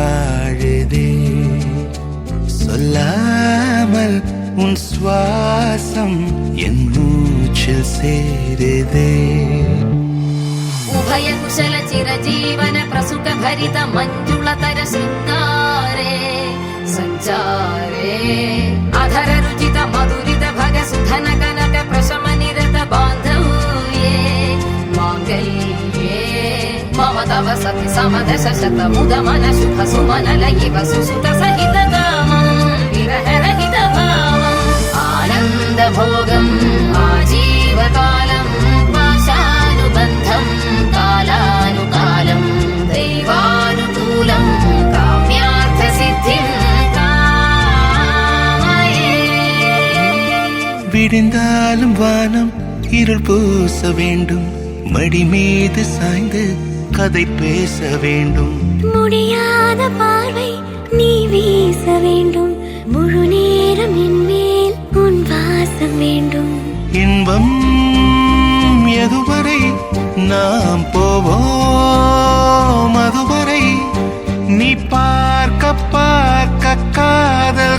வாழுதே சொல்லாமல் உன் சுவாசம் என் மூச்சில் சேருதே उभय कुशल चिरजीवन प्रसुख भरित मंजुलतर शृंगारे संचारे अधर रुचित मधुरित भग सुधन कनक प्रशम निरत बांधव्ये मांगल्ये मम तव सति समदश शत मुद मन शुभ सुमन लयिव सुसुत सहित कामं विरह रहित भावम् आनंद भोगम् आजीवकालम् पाशानुबन्धम् कालानुकालम् दैवानुकूलम् काम्यार्थ सिद्धिम् कामये விடிந்தாலும் வானம் இருள் பூச வேண்டும் மடி மீது சாய்ந்து கதை பேச வேண்டும் முடியாத பார்வை நீ வீச வேண்டும் முழு நேரம் என் மேல் உன் வாசம் வேண்டும் இன்பம் எதுவரை நாம் போவோம் அதுவரை நீ பார்க்க பார்க்க காதல்